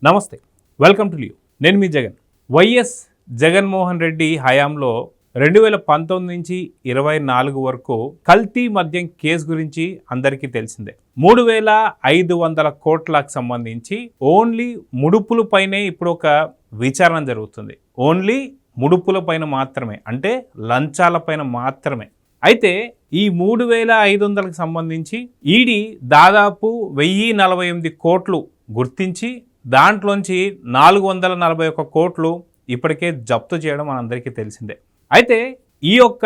నమస్తే, welcome to Leo. నేను మీ Jagan. YS Jaganmohan Reddy హయాంలో 2019 నుంచి 24 వరకు కల్తీ మద్యం కేసు గురించి అందరికీ తెలిసిందే. 3500 కోట్లకు సంబంధించి ఓన్లీ ముడుపుల పైనే ఇప్పుడు ఒక విచారణ జరుగుతుంది. ఓన్లీ ముడుపుల పైన మాత్రమే, అంటే లంచాల పైన మాత్రమే. అయితే ఈ 3500కి సంబంధించి ఈడీ దాదాపు 1048 కోట్లు గుర్తించి దాంట్లోంచి 441 కోట్లు ఇప్పటికే జప్తు చేయడం మనందరికీ తెలిసిందే. అయితే ఈ యొక్క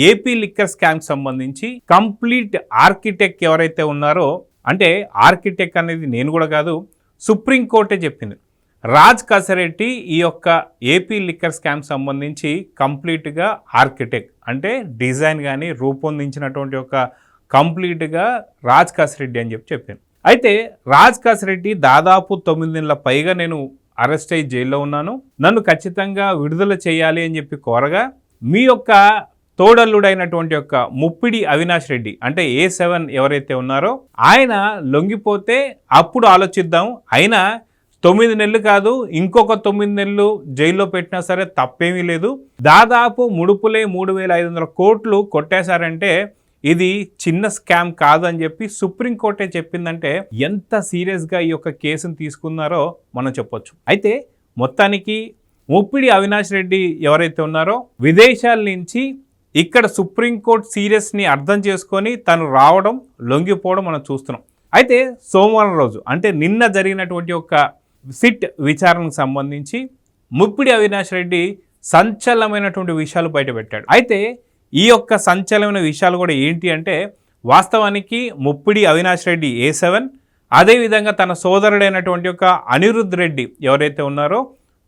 ఏపీ లిక్కర్ స్కామ్కి సంబంధించి కంప్లీట్ ఆర్కిటెక్ట్ ఎవరైతే ఉన్నారో, అంటే ఆర్కిటెక్ట్ అనేది నేను కూడా కాదు, సుప్రీంకోర్టే చెప్పింది. రాజ్ కసరెడ్డి ఈ యొక్క ఏపీ లిక్కర్ స్కామ్ సంబంధించి కంప్లీట్గా ఆర్కిటెక్ట్, అంటే డిజైన్ కానీ రూపొందించినటువంటి ఒక కంప్లీట్గా రాజ్ కసరెడ్డి అని చెప్పింది. అయితే రాజ్ కసరెడ్డి దాదాపు 9 నెలల పైగా నేను అరెస్ట్ అయ్యి జైల్లో ఉన్నాను, నన్ను ఖచ్చితంగా విడుదల చేయాలి అని చెప్పి కోరగా, మీ యొక్క తోడల్లుడైనటువంటి యొక్క ముప్పిడి అవినాష్ రెడ్డి, అంటే A7 ఎవరైతే ఉన్నారో ఆయన లొంగిపోతే అప్పుడు ఆలోచిద్దాం, అయినా 9 నెలలు కాదు ఇంకొక 9 నెలలు జైల్లో పెట్టినా సరే తప్పేమీ లేదు, దాదాపు ముడుపులే 3500 కోట్లు కొట్టేశారంటే ఇది చిన్న స్కామ్ కాదని చెప్పి సుప్రీంకోర్టే చెప్పిందంటే ఎంత సీరియస్గా ఈ యొక్క కేసును తీసుకున్నారో మనం చెప్పొచ్చు. అయితే మొత్తానికి ముప్పిడి అవినాష్ రెడ్డి ఎవరైతే ఉన్నారో విదేశాల నుంచి ఇక్కడ సుప్రీంకోర్టు సీరియస్ని అర్థం చేసుకొని తను రావడం, లొంగిపోవడం మనం చూస్తున్నాం. అయితే సోమవారం రోజు, అంటే నిన్న జరిగినటువంటి ఒక సిట్ విచారణకు సంబంధించి ముప్పిడి అవినాష్ రెడ్డి సంచలనమైనటువంటి విషయాలు బయటపెట్టాడు. అయితే ఈ యొక్క సంచలనమైన విషయాలు కూడా ఏంటి అంటే, వాస్తవానికి ముప్పిడి అవినాష్ రెడ్డి A7, అదేవిధంగా తన సోదరుడైనటువంటి ఒక అనిరుద్ధ్ రెడ్డి ఎవరైతే ఉన్నారో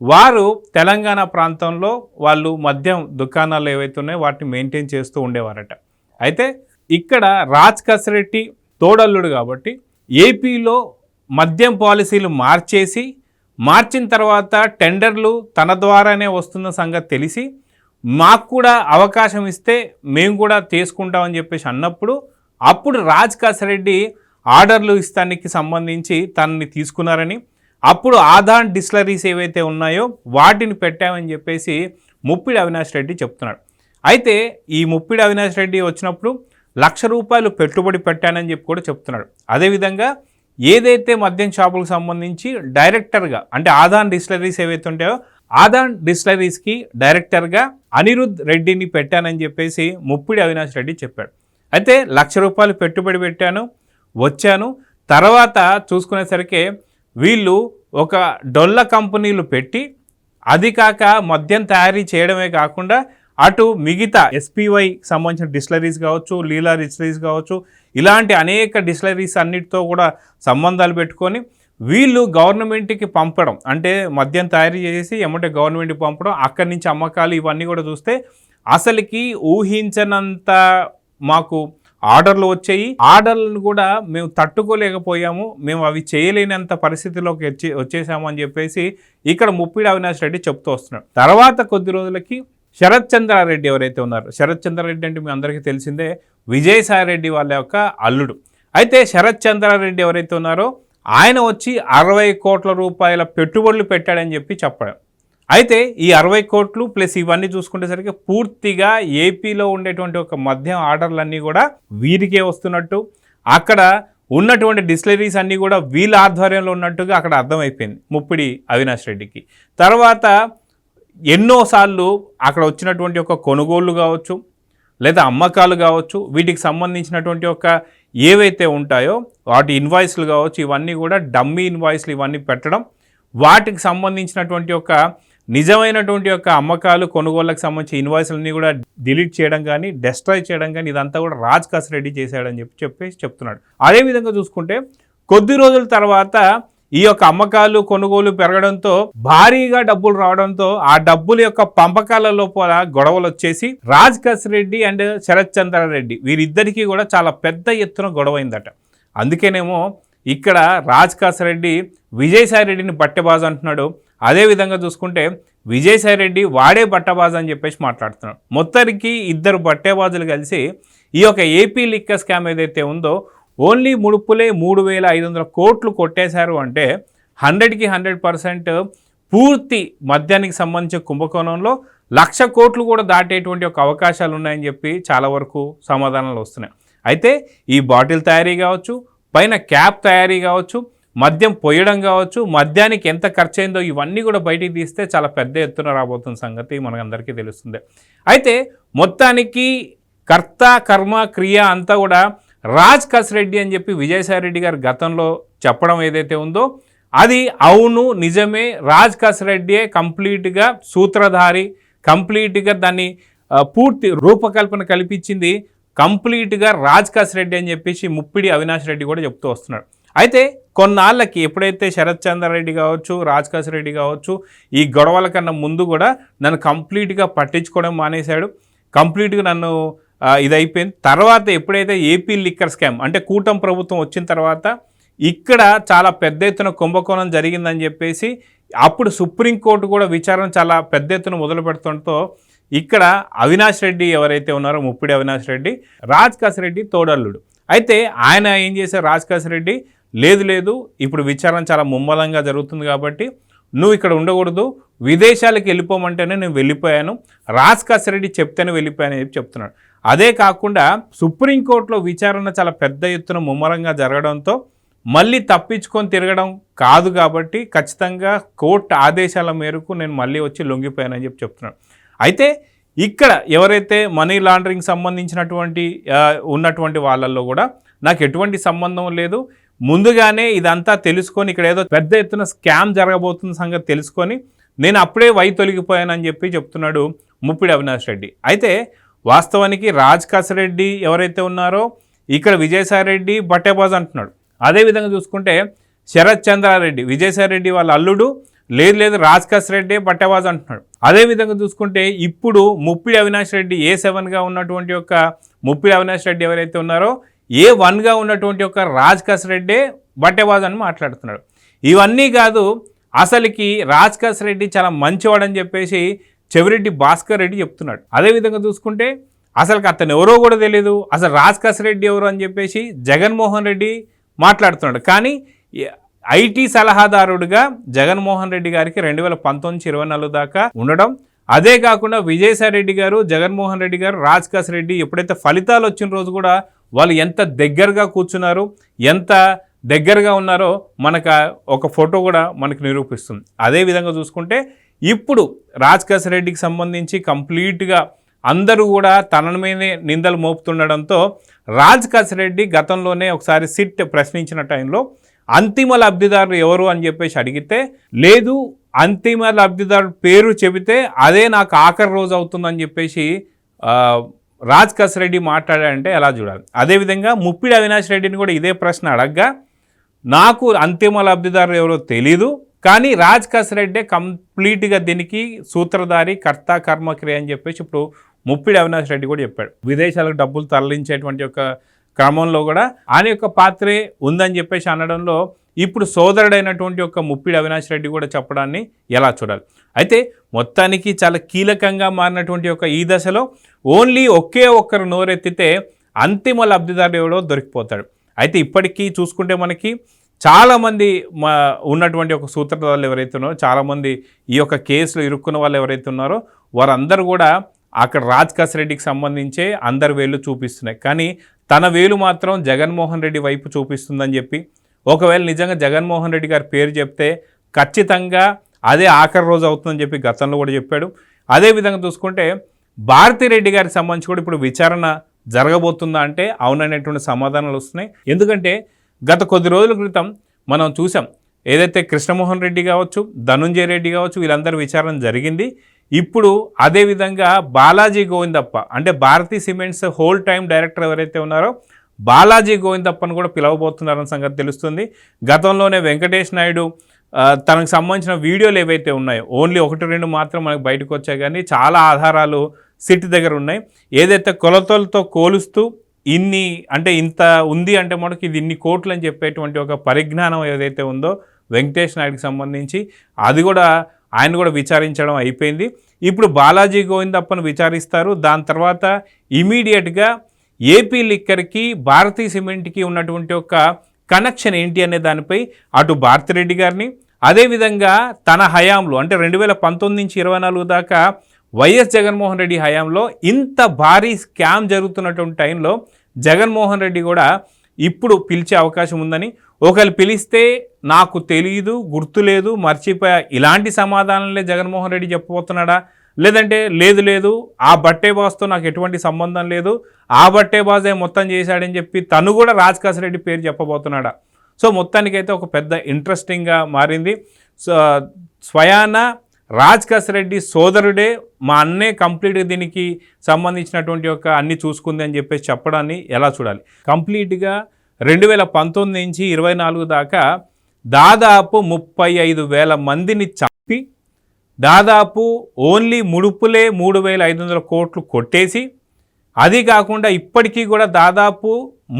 వారు తెలంగాణ ప్రాంతంలో వాళ్ళు మద్యం దుకాణాలు ఏవైతే ఉన్నాయో వాటిని మెయింటైన్ చేస్తూ ఉండేవారట. అయితే ఇక్కడ రాజ్ కసరెడ్డి తోడల్లుడు కాబట్టి ఏపీలో మద్యం పాలసీలు మార్చిన తర్వాత టెండర్లు తన ద్వారానే వస్తున్న సంగతి తెలిసి మాకు కూడా అవకాశం ఇస్తే మేము కూడా తీసుకుంటామని చెప్పేసి అన్నప్పుడు, అప్పుడు రాజ్ కసరెడ్డి ఆర్డర్లు ఇస్తానికి సంబంధించి తనని తీసుకున్నారని, అప్పుడు ఆదాన్ డిస్టిలరీస్ ఏవైతే ఉన్నాయో వాటిని పెట్టామని చెప్పేసి ముప్పిడి అవినాష్ రెడ్డి చెప్తున్నాడు. అయితే ఈ ముప్పిడి అవినాష్ రెడ్డి వచ్చినప్పుడు ₹1,00,000 పెట్టుబడి పెట్టానని చెప్పి కూడా చెప్తున్నాడు. అదేవిధంగా ఏదైతే మద్యం షాపులకు సంబంధించి డైరెక్టర్గా, అంటే ఆదాన్ డిస్టిలరీస్ ఏవైతే ఉంటాయో ఆదాన్ డిస్టిలరీస్కి డైరెక్టర్గా అనిరుద్ధ్ రెడ్డిని పెట్టానని చెప్పేసి ముప్పిడి అవినాష్ రెడ్డి చెప్పాడు. అయితే ₹1,00,000 పెట్టుబడి పెట్టాను, వచ్చాను, తర్వాత చూసుకునేసరికి వీళ్ళు ఒక డొల్ల కంపెనీలు పెట్టి, అది కాక మద్యం తయారీ చేయడమే కాకుండా అటు మిగతా SPY సంబంధించిన డిస్టిలరీస్ కావచ్చు, లీలా డిస్టిలరీస్ కావచ్చు, ఇలాంటి అనేక డిస్టిలరీస్ అన్నిటితో కూడా సంబంధాలు పెట్టుకొని వీళ్ళు గవర్నమెంట్కి పంపడం, అంటే మద్యం తయారు చేసి ఎమ్మటే గవర్నమెంట్కి పంపడం, అక్కడి నుంచి అమ్మకాలు, ఇవన్నీ కూడా చూస్తే అసలుకి ఊహించనంత మాకు ఆర్డర్లు వచ్చాయి. ఆర్డర్లను కూడా మేము తట్టుకోలేకపోయాము, మేము అవి చేయలేనంత పరిస్థితిలోకి వచ్చేసాము అని చెప్పేసి ఇక్కడ ముప్పిడి అవినాష్ రెడ్డి చెప్తూ వస్తున్నాడు. తర్వాత కొద్ది రోజులకి శరత్ చంద్రారెడ్డి ఎవరైతే ఉన్నారో, శరత్ చంద్రారెడ్డి అంటే మీ అందరికీ తెలిసిందే విజయసాయి రెడ్డి వాళ్ళ యొక్క అల్లుడు. అయితే శరత్ చంద్రారెడ్డి ఎవరైతే ఉన్నారో ఆయన వచ్చి 60 కోట్ల రూపాయల పెట్టుబడులు పెట్టాడని చెప్పి చెప్పడం. అయితే ఈ 60 కోట్లు ప్లస్ ఇవన్నీ చూసుకునేసరికి పూర్తిగా ఏపీలో ఉండేటువంటి ఒక మద్యం ఆర్డర్లన్నీ కూడా వీరికే వస్తున్నట్టు, అక్కడ ఉన్నటువంటి డిస్టిలరీస్ అన్నీ కూడా వీళ్ళ ఆధ్వర్యంలో ఉన్నట్టుగా అక్కడ అర్థమైపోయింది ముప్పిడి అవినాష్ రెడ్డికి. తర్వాత ఎన్నోసార్లు అక్కడ వచ్చినటువంటి ఒక కొనుగోళ్లు కావచ్చు, లేదా అమ్మకాలు కావచ్చు, వీటికి సంబంధించినటువంటి ఒక ఏవైతే ఉంటాయో వాటి ఇన్వాయిస్లు కావచ్చు, ఇవన్నీ కూడా డమ్మీ ఇన్వాయిస్లు ఇవన్నీ పెట్టడం, వాటికి సంబంధించినటువంటి ఒక నిజమైనటువంటి యొక్క అమ్మకాలు కొనుగోళ్లకు సంబంధించిన ఇన్వాయిస్లన్నీ కూడా డిలీట్ చేయడం కానీ, డెస్ట్రాయ్ చేయడం కానీ, ఇదంతా కూడా రాజ్ కసరెడ్డి చేశాడని చెప్పేసి చెప్తున్నాడు. అదేవిధంగా చూసుకుంటే కొద్ది రోజుల తర్వాత ఈ యొక్క అమ్మకాలు కొనుగోలు పెరగడంతో భారీగా డబ్బులు రావడంతో ఆ డబ్బుల యొక్క పంపకాల లోపల గొడవలు వచ్చేసి రాజ్ కసరెడ్డి అండ్ శరత్ చంద్రారెడ్డి వీరిద్దరికీ కూడా చాలా పెద్ద ఎత్తున గొడవైందట. అందుకేనేమో ఇక్కడ రాజ్ కసరెడ్డి విజయసాయి రెడ్డిని బట్టెబాజు అంటున్నాడు. అదేవిధంగా చూసుకుంటే విజయసాయి రెడ్డి వాడే బట్టబాజు అని చెప్పేసి మాట్లాడుతున్నాడు. మొత్తానికి ఇద్దరు బట్టెబాజులు కలిసి ఈ యొక్క ఏపీ లిక్కర్ స్కామ్ ఏదైతే ఉందో ఓన్లీ ముడుపులే 3500 కోట్లు కొట్టేశారు అంటే 100కి 100% పూర్తి మద్యానికి సంబంధించిన కుంభకోణంలో 1,00,000 కోట్లు కూడా దాటేటువంటి ఒక అవకాశాలు ఉన్నాయని చెప్పి చాలా వరకు సమాధానాలు వస్తున్నాయి. అయితే ఈ బాటిల్ తయారీ కావచ్చు, పైన క్యాప్ తయారీ కావచ్చు, మద్యం పోయడం కావచ్చు, మద్యానికి ఎంత ఖర్చు అయిందో ఇవన్నీ కూడా బయటికి తీస్తే చాలా పెద్ద ఎత్తున రాబోతున్న సంగతి మనకందరికీ తెలుస్తుంది. అయితే మొత్తానికి కర్త కర్మ క్రియ అంతా కూడా రాజ్ కసిరెడ్డి అని చెప్పి విజయసాయిరెడ్డి గారు గతంలో చెప్పడం ఏదైతే ఉందో అది అవును నిజమే. రాజ్ కసిరెడ్డియే కంప్లీట్గా సూత్రధారి, కంప్లీట్గా దాన్ని పూర్తి రూపకల్పన కల్పించింది కంప్లీట్గా రాజ్ కసిరెడ్డి అని చెప్పేసి ముప్పిడి అవినాష్ రెడ్డి కూడా చెప్తూ వస్తున్నాడు. అయితే కొన్నాళ్ళకి ఎప్పుడైతే శరత్ చంద్రారెడ్డి కావచ్చు, రాజ్ కసిరెడ్డి కావచ్చు ఈ గొడవల కన్నా ముందు కూడా నన్ను కంప్లీట్గా పట్టించుకోవడం మానేశాడు, కంప్లీట్గా నన్ను ఇదైపోయింది. తర్వాత ఎప్పుడైతే ఏపీ లిక్కర్ స్కామ్ అంటే కూటమి ప్రభుత్వం వచ్చిన తర్వాత ఇక్కడ చాలా పెద్ద ఎత్తున కుంభకోణం జరిగిందని చెప్పేసి అప్పుడు సుప్రీంకోర్టు కూడా విచారణ చాలా పెద్ద ఎత్తున మొదలు పెడుతుండటంతో ఇక్కడ అవినాష్ రెడ్డి ఎవరైతే ఉన్నారో ముప్పిడి అవినాష్ రెడ్డి రాజ్ కసిరెడ్డి తోడల్లుడు. అయితే ఆయన ఏం చేశారు, రాజ్ కసిరెడ్డి లేదు ఇప్పుడు విచారణ చాలా ముమ్మలంగా జరుగుతుంది కాబట్టి నువ్వు ఇక్కడ ఉండకూడదు, విదేశాలకు వెళ్ళిపోమంటేనే నేను వెళ్ళిపోయాను, రాజ్ కసిరెడ్డి చెప్తేనే వెళ్ళిపోయాను అని చెప్తున్నాడు. అదే కాకుండా సుప్రీంకోర్టులో విచారణ చాలా పెద్ద ఎత్తున ముమ్మరంగా జరగడంతో మళ్ళీ తప్పించుకొని తిరగడం కాదు కాబట్టి ఖచ్చితంగా కోర్టు ఆదేశాల మేరకు నేను మళ్ళీ వచ్చి లొంగిపోయానని చెప్తున్నాడు. అయితే ఇక్కడ ఎవరైతే మనీ లాండరింగ్ సంబంధించినటువంటి ఉన్నటువంటి వాళ్ళల్లో కూడా నాకు ఎటువంటి సంబంధం లేదు, ముందుగానే ఇదంతా తెలుసుకొని ఇక్కడ ఏదో పెద్ద ఎత్తున స్కామ్ జరగబోతున్న సంగతి తెలుసుకొని నేను అప్పుడే తొలగిపోయానని చెప్తున్నాడు ముప్పిడి అవినాష్ రెడ్డి. అయితే వాస్తవానికి రాజ్ కసిరెడ్డి ఎవరైతే ఉన్నారో ఇక్కడ విజయసాయిరెడ్డి బట్టేబాజ్ అంటున్నాడు. అదేవిధంగా చూసుకుంటే శరత్ చంద్రారెడ్డి విజయసాయిరెడ్డి వాళ్ళ అల్లుడు లేదు రాజ్ కసిరెడ్డి బట్టేబాజ్ అంటున్నాడు. అదేవిధంగా చూసుకుంటే ఇప్పుడు ముప్పిడి అవినాష్ రెడ్డి A7గా ఉన్నటువంటి ఒక ముప్పిడి అవినాష్ రెడ్డి ఎవరైతే ఉన్నారో A1గా ఉన్నటువంటి ఒక రాజ్ కసిరెడ్డి బట్టేబాజ్ అని మాట్లాడుతున్నాడు. ఇవన్నీ కాదు, అసలుకి రాజ్ కసిరెడ్డి చాలా మంచివాడని చెప్పేసి చెవిరెడ్డి భాస్కర్ రెడ్డి చెప్తున్నాడు. అదేవిధంగా చూసుకుంటే అసలుకి అతను ఎవరో కూడా తెలియదు, అసలు రాజ్ కసిరెడ్డి ఎవరు అని చెప్పేసి జగన్మోహన్ రెడ్డి మాట్లాడుతున్నాడు. కానీ ఐటీ సలహాదారుడిగా జగన్మోహన్ రెడ్డి గారికి 2019-24 దాకా ఉండడం, అదే కాకుండా విజయసాయిరెడ్డి గారు, జగన్మోహన్ రెడ్డి గారు, రాజ్ కసిరెడ్డి ఎప్పుడైతే ఫలితాలు వచ్చిన రోజు కూడా వాళ్ళు ఎంత దగ్గరగా కూర్చున్నారు, ఎంత దగ్గరగా ఉన్నారో మనకు ఒక ఫోటో కూడా మనకు నిరూపిస్తుంది. అదేవిధంగా చూసుకుంటే ఇప్పుడు రాజ్ కసిరెడ్డికి సంబంధించి కంప్లీట్గా అందరూ కూడా తన మీదే నిందలు మోపుతుండడంతో రాజ్ కసిరెడ్డి గతంలోనే ఒకసారి సిట్ ప్రశ్నించిన టైంలో అంతిమ లబ్ధిదారులు ఎవరు అని చెప్పేసి అడిగితే లేదు, అంతిమ లబ్ధిదారు పేరు చెబితే అదే నాకు ఆఖరి రోజు అవుతుందని చెప్పేసి రాజ్ కసిరెడ్డి మాట్లాడాడంటే ఎలా చూడాలి. అదేవిధంగా ముప్పిడి అవినాష్ రెడ్డిని కూడా ఇదే ప్రశ్న అడగ్గా నాకు అంతిమ లబ్ధిదారు ఎవరో తెలీదు, కానీ రాజ్ కసిరెడ్డి కంప్లీట్గా దీనికి సూత్రధారి, కర్త కర్మక్రియ అని చెప్పేసి ఇప్పుడు ముప్పిడి అవినాష్ రెడ్డి కూడా చెప్పాడు. విదేశాలకు డబ్బులు తరలించేటువంటి ఒక క్రమంలో కూడా ఆయన యొక్క పాత్రే ఉందని చెప్పేసి అనడంలో ఇప్పుడు సోదరుడైనటువంటి ఒక ముప్పిడి అవినాష్ రెడ్డి కూడా చెప్పడాన్ని ఎలా చూడాలి. అయితే మొత్తానికి చాలా కీలకంగా మారినటువంటి ఒక ఈ దశలో ఓన్లీ ఒకే ఒక్కరు నోరెత్తితే అంతిమ లబ్ధిదారుడు ఎవడో దొరికిపోతాడు. అయితే ఇప్పటికీ చూసుకుంటే మనకి చాలామంది ఉన్నటువంటి ఒక సూత్రధారులు ఎవరైతే ఉన్నారో, చాలామంది ఈ యొక్క కేసులో ఇరుక్కున్న వాళ్ళు ఎవరైతే ఉన్నారో వారందరూ కూడా అక్కడ రాజ్ కసిరెడ్డికి సంబంధించే అందరి వేలు చూపిస్తున్నాయి. కానీ తన వేలు మాత్రం జగన్మోహన్ రెడ్డి వైపు చూపిస్తుందని చెప్పి, ఒకవేళ నిజంగా జగన్మోహన్ రెడ్డి గారి పేరు చెప్తే ఖచ్చితంగా అదే ఆఖరి రోజు అవుతుందని చెప్పి గతంలో కూడా చెప్పాడు. అదేవిధంగా చూసుకుంటే భారతిరెడ్డి గారికి సంబంధించి కూడా ఇప్పుడు విచారణ జరగబోతుందా అంటే అవుననేటువంటి సమాధానాలు వస్తున్నాయి. ఎందుకంటే గత కొద్ది రోజుల క్రితం మనం చూసాం, ఏదైతే కృష్ణమోహన్ రెడ్డి కావచ్చు, ధనుంజయ రెడ్డి కావచ్చు, వీళ్ళందరూ విచారణ జరిగింది. ఇప్పుడు అదేవిధంగా బాలాజీ గోవిందప్ప అంటే Bharathi cements whole time director ఎవరైతే ఉన్నారో బాలాజీ గోవిందప్పను కూడా పిలవబోతున్నారన్న సంగతి తెలుస్తుంది. గతంలోనే వెంకటేష్ నాయుడు తనకు సంబంధించిన వీడియోలు ఏవైతే ఉన్నాయో ఓన్లీ 1-2 మాత్రం మనకు బయటకు వచ్చాయి, కానీ చాలా ఆధారాలు సిటీ దగ్గర ఉన్నాయి. ఏదైతే కొలతలతో కోలుస్తూ ఇన్ని అంటే ఇంత ఉంది అంటే మనకి ఇది ఇన్ని కోట్లు అని చెప్పేటువంటి ఒక పరిజ్ఞానం ఏదైతే ఉందో వెంకటేష్ నాయుడికి సంబంధించి అది కూడా ఆయన కూడా విచారించడం అయిపోయింది. ఇప్పుడు బాలాజీ గోవిందప్పను విచారిస్తారు. దాని తర్వాత ఇమీడియట్గా ఏపీ లిక్కర్కి భారతీ సిమెంట్కి ఉన్నటువంటి ఒక కనెక్షన్ ఏంటి అనే దానిపై అటు భారతిరెడ్డి గారిని అదేవిధంగా తన హయాంలో అంటే 2019 నుంచి 24 దాకా వైఎస్ జగన్మోహన్ రెడ్డి హయాంలో ఇంత భారీ స్కామ్ జరుగుతున్నటువంటి టైంలో జగన్మోహన్ రెడ్డి కూడా ఇప్పుడు పిలిచే అవకాశం ఉందని, ఒకళ్ళు పిలిస్తే నాకు తెలియదు, గుర్తులేదు, మర్చిపోయా, ఇలాంటి సమాధానాలే జగన్మోహన్ రెడ్డి చెప్పబోతున్నాడా, లేదంటే లేదు ఆ బట్టే బాస్తో నాకు ఎటువంటి సంబంధం లేదు, ఆ బట్టే బాజే మొత్తం చేశాడని చెప్పి తను కూడా రాజ్ రెడ్డి పేరు చెప్పబోతున్నాడా? సో మొత్తానికైతే ఒక పెద్ద ఇంట్రెస్టింగ్గా మారింది. సో స్వయాన రాజ్ రెడ్డి సోదరుడే మా అన్నే కంప్లీట్గా దీనికి సంబంధించినటువంటి ఒక అన్ని చూసుకుంది అని చెప్పేసి చెప్పడాన్ని ఎలా చూడాలి? కంప్లీట్గా 2019 నుంచి 24 దాకా దాదాపు 35,000 మందిని చంపి దాదాపు ఓన్లీ ముడుపులే 3,500 కోట్లు కొట్టేసి, అది కాకుండా ఇప్పటికీ కూడా దాదాపు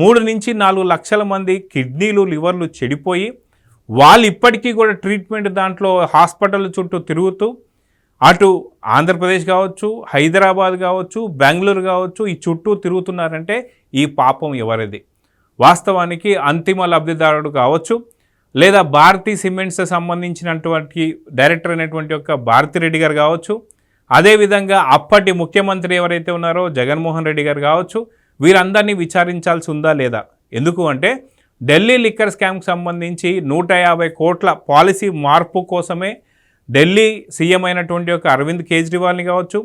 3 నుంచి 4 లక్షల మంది కిడ్నీలు లివర్లు చెడిపోయి వాళ్ళు ఇప్పటికీ కూడా ట్రీట్మెంట్ దాంట్లో హాస్పిటల్ చుట్టూ తిరుగుతూ అటు ఆంధ్రప్రదేశ్ కావచ్చు, హైదరాబాద్ కావచ్చు, బెంగళూరు కావచ్చు, ఈ చుట్టూ తిరుగుతున్నారంటే ఈ పాపం ఎవరిది? వాస్తవానికి అంతిమ లబ్ధిదారుడు కావచ్చు, లేదా భారతీ సిమెంట్స్ సంబంధించినటువంటి డైరెక్టర్ అయినటువంటి యొక్క భారతిరెడ్డి గారు కావచ్చు, అదేవిధంగా అప్పటి ముఖ్యమంత్రి ఎవరైతే ఉన్నారో జగన్మోహన్ రెడ్డి గారు కావచ్చు, వీరందరినీ విచారించాల్సి ఉందా లేదా? ఎందుకు అంటే ఢిల్లీ లిక్కర్ స్కామ్కి సంబంధించి 150 కోట్ల పాలసీ మార్పు కోసమే ఢిల్లీ సీఎం అయినటువంటి యొక్క అరవింద్ కేజ్రీవాల్ని కావచ్చు,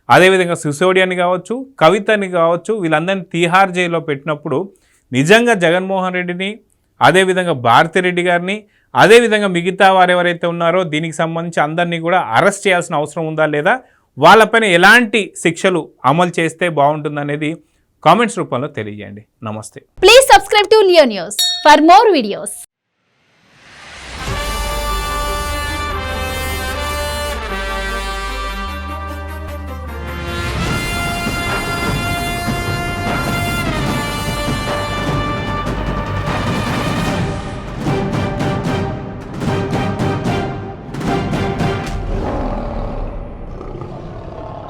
అదేవిధంగా సిసోడియాని కావచ్చు, కవితని కావచ్చు, వీళ్ళందరినీ తీహార్ జైల్లో పెట్టినప్పుడు నిజంగా జగన్మోహన్ రెడ్డిని, అదేవిధంగా భారతిరెడ్డి గారిని, అదేవిధంగా మిగతా వారు ఎవరైతే ఉన్నారో దీనికి సంబంధించి అందరినీ కూడా అరెస్ట్ చేయాల్సిన అవసరం ఉందా లేదా, వాళ్ళపైన ఎలాంటి శిక్షలు అమలు చేస్తే బాగుంటుందనేది కామెంట్స్ రూపంలో తెలియజేయండి. నమస్తే. Please subscribe to Leo news for more videos.